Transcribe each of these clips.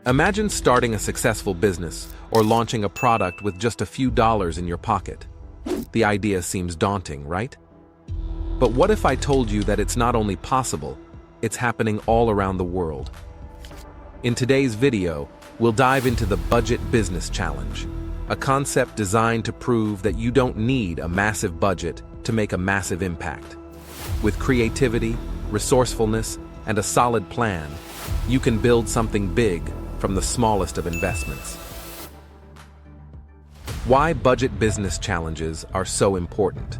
Imagine starting a successful business or launching a product with just a few dollars in your pocket. The idea seems daunting, right? But what if I told you that it's not only possible, it's happening all around the world? In today's video, we'll dive into the Budget Business Challenge, a concept designed to prove that you don't need a massive budget to make a massive impact. With creativity, resourcefulness, and a solid plan, you can build something big from the smallest of investments. Why budget business challenges are so important.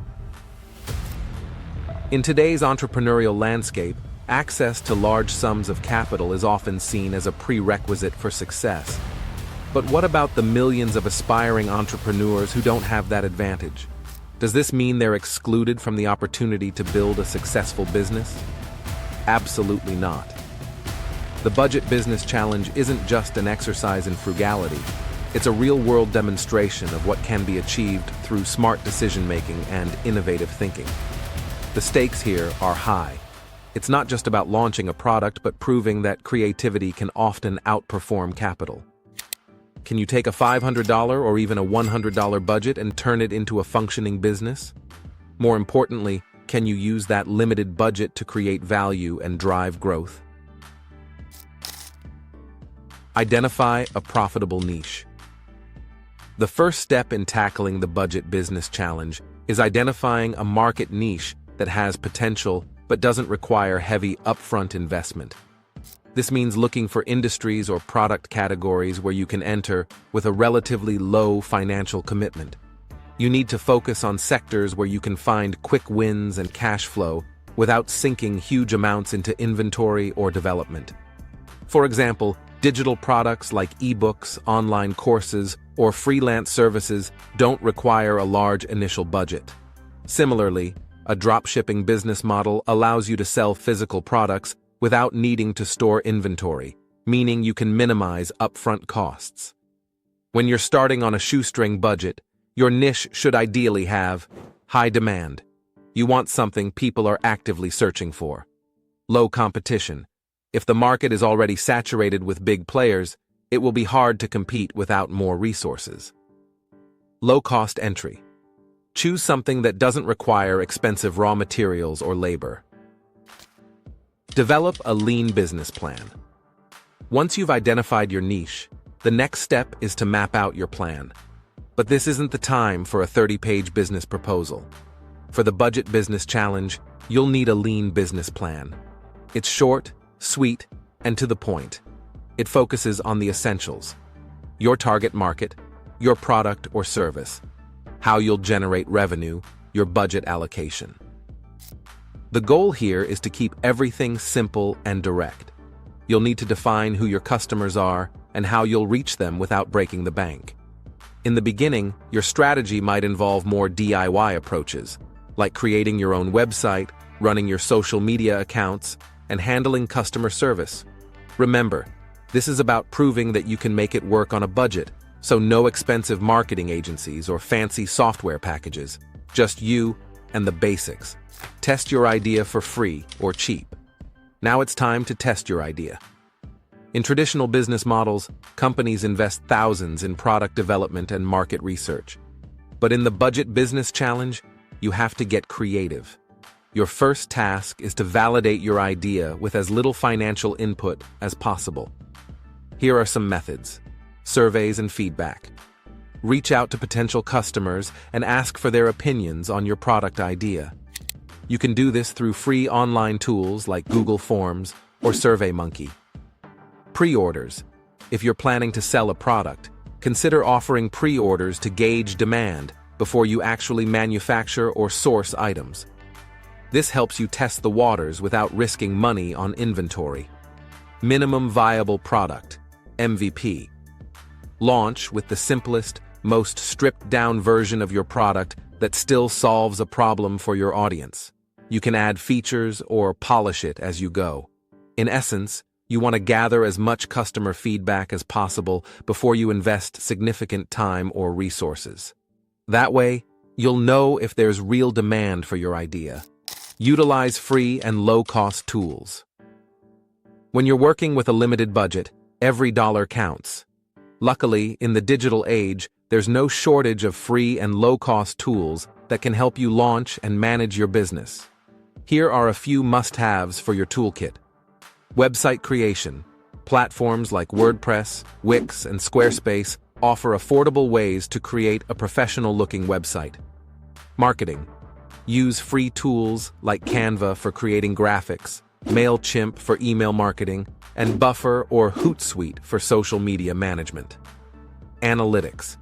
In today's entrepreneurial landscape, access to large sums of capital is often seen as a prerequisite for success. But what about the millions of aspiring entrepreneurs who don't have that advantage? Does this mean they're excluded from the opportunity to build a successful business? Absolutely not. The Budget Business Challenge isn't just an exercise in frugality. It's a real-world demonstration of what can be achieved through smart decision-making and innovative thinking. The stakes here are high. It's not just about launching a product, but proving that creativity can often outperform capital. Can you take a $500 or even a $100 budget and turn it into a functioning business? More importantly, can you use that limited budget to create value and drive growth? Identify a profitable niche. The first step in tackling the Budget Business Challenge is identifying a market niche that has potential but doesn't require heavy upfront investment. This means looking for industries or product categories where you can enter with a relatively low financial commitment. You need to focus on sectors where you can find quick wins and cash flow without sinking huge amounts into inventory or development. For example, digital products like ebooks, online courses, or freelance services don't require a large initial budget. Similarly, a dropshipping business model allows you to sell physical products without needing to store inventory, meaning you can minimize upfront costs. When you're starting on a shoestring budget, your niche should ideally have high demand. You want something people are actively searching for. Low competition. If the market is already saturated with big players, it will be hard to compete without more resources. Low-cost entry. Choose something that doesn't require expensive raw materials or labor. Develop a lean business plan. Once you've identified your niche, the next step is to map out your plan. But this isn't the time for a 30-page business proposal. For the Budget Business Challenge, you'll need a lean business plan. It's short, sweet, and to the point. It focuses on the essentials: your target market, your product or service, how you'll generate revenue, your budget allocation. The goal here is to keep everything simple and direct. You'll need to define who your customers are and how you'll reach them without breaking the bank. In the beginning, your strategy might involve more DIY approaches, like creating your own website, running your social media accounts, and handling customer service. Remember, this is about proving that you can make it work on a budget, so no expensive marketing agencies or fancy software packages, just you and the basics. Test your idea for free or cheap. Now it's time to test your idea. In traditional business models, companies invest thousands in product development and market research. But in the Budget Business Challenge, you have to get creative. Your first task is to validate your idea with as little financial input as possible. Here are some methods: surveys and feedback. Reach out to potential customers and ask for their opinions on your product idea. You can do this through free online tools like Google Forms or SurveyMonkey. Pre-orders. If you're planning to sell a product, consider offering pre-orders to gauge demand before you actually manufacture or source items. This helps you test the waters without risking money on inventory. Minimum Viable Product, MVP. Launch with the simplest, most stripped-down version of your product that still solves a problem for your audience. You can add features or polish it as you go. In essence, you want to gather as much customer feedback as possible before you invest significant time or resources. That way, you'll know if there's real demand for your idea. Utilize free and low-cost tools. When you're working with a limited budget, Every dollar counts. Luckily, in the digital age, there's no shortage of free and low-cost tools that can help you launch and manage your business. Here are a few must-haves for your toolkit. Website creation. Platforms like WordPress, Wix, and Squarespace offer affordable ways to create a professional-looking website. Marketing. Use free tools like Canva for creating graphics, MailChimp for email marketing, and Buffer or Hootsuite for social media management. Analytics.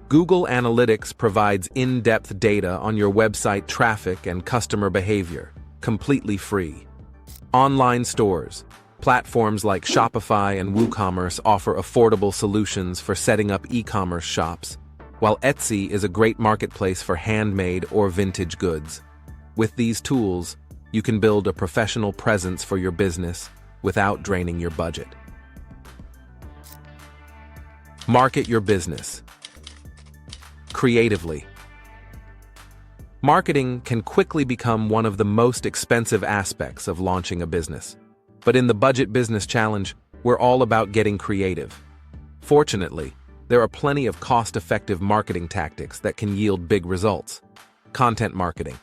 Google Analytics provides in-depth data on your website traffic and customer behavior, completely free. Online stores. Platforms like Shopify and WooCommerce offer affordable solutions for setting up e-commerce shops, while Etsy is a great marketplace for handmade or vintage goods. With these tools, you can build a professional presence for your business without draining your budget. Market your business. Creatively. Marketing can quickly become one of the most expensive aspects of launching a business. But in the Budget Business Challenge, we're all about getting creative. Fortunately, there are plenty of cost-effective marketing tactics that can yield big results. Content marketing.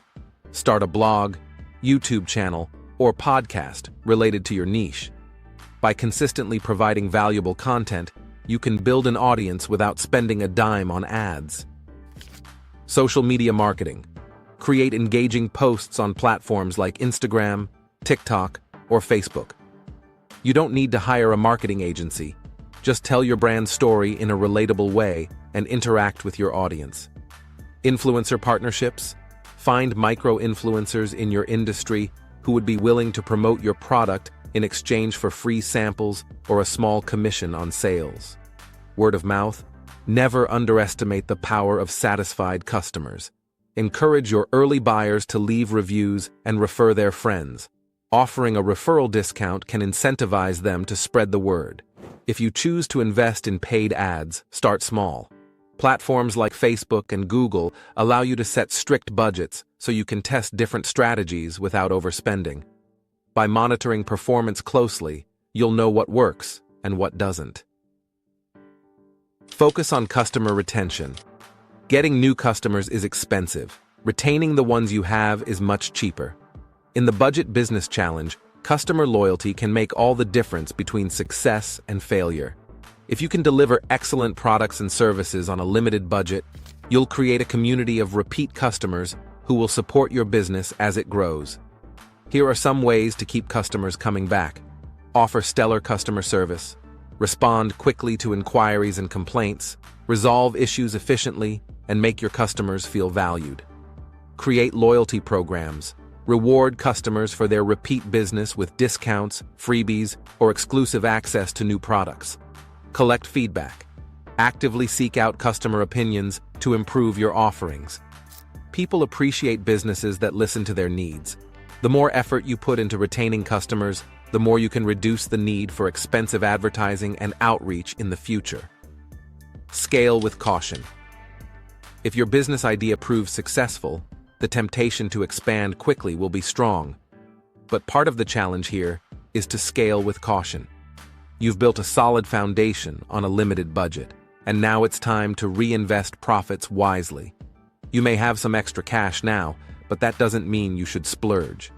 Start a blog, YouTube channel, or podcast related to your niche. By consistently providing valuable content, you can build an audience without spending a dime on ads. Social media marketing. Create engaging posts on platforms like Instagram, TikTok, or Facebook. You don't need to hire a marketing agency. Just tell your brand story in a relatable way and interact with your audience. Influencer partnerships. Find micro-influencers in your industry who would be willing to promote your product in exchange for free samples or a small commission on sales. Word of mouth. Never underestimate the power of satisfied customers. Encourage your early buyers to leave reviews and refer their friends. Offering a referral discount can incentivize them to spread the word. If you choose to invest in paid ads, start small. Platforms like Facebook and Google allow you to set strict budgets so you can test different strategies without overspending. By monitoring performance closely, you'll know what works and what doesn't. Focus on customer retention. Getting new customers is expensive. Retaining the ones you have is much cheaper. In the Budget Business Challenge, customer loyalty can make all the difference between success and failure. If you can deliver excellent products and services on a limited budget, you'll create a community of repeat customers who will support your business as it grows. Here are some ways to keep customers coming back. Offer stellar customer service. Respond quickly to inquiries and complaints. Resolve issues efficiently and make your customers feel valued. Create loyalty programs. Reward customers for their repeat business with discounts, freebies, or exclusive access to new products. Collect feedback. Actively seek out customer opinions to improve your offerings. People appreciate businesses that listen to their needs. The more effort you put into retaining customers, the more you can reduce the need for expensive advertising and outreach in the future. Scale with caution. If your business idea proves successful, the temptation to expand quickly will be strong. But part of the challenge here is to scale with caution. You've built a solid foundation on a limited budget, and now it's time to reinvest profits wisely. You may have some extra cash now, but that doesn't mean you should splurge.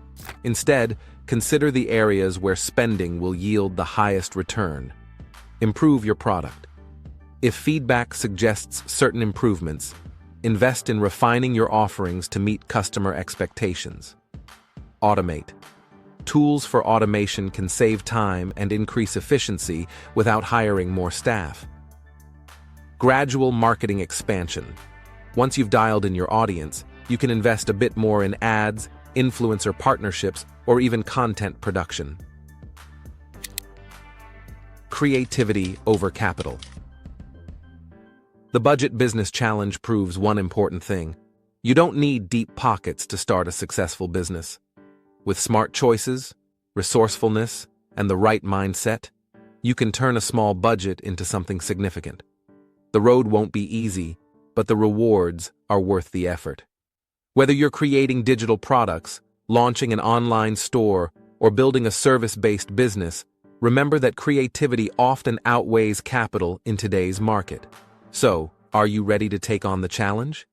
Instead, consider the areas where spending will yield the highest return. Improve your product. If feedback suggests certain improvements, invest in refining your offerings to meet customer expectations. Automate. Tools for automation can save time and increase efficiency without hiring more staff. Gradual marketing expansion. Once you've dialed in your audience, you can invest a bit more in ads, influencer partnerships, or even content production. Creativity over capital. The Budget Business Challenge proves one important thing. You don't need deep pockets to start a successful business. With smart choices, resourcefulness, and the right mindset, you can turn a small budget into something significant. The road won't be easy, but the rewards are worth the effort. Whether you're creating digital products, launching an online store, or building a service-based business, Remember that creativity often outweighs capital in today's market. So, are you ready to take on the challenge?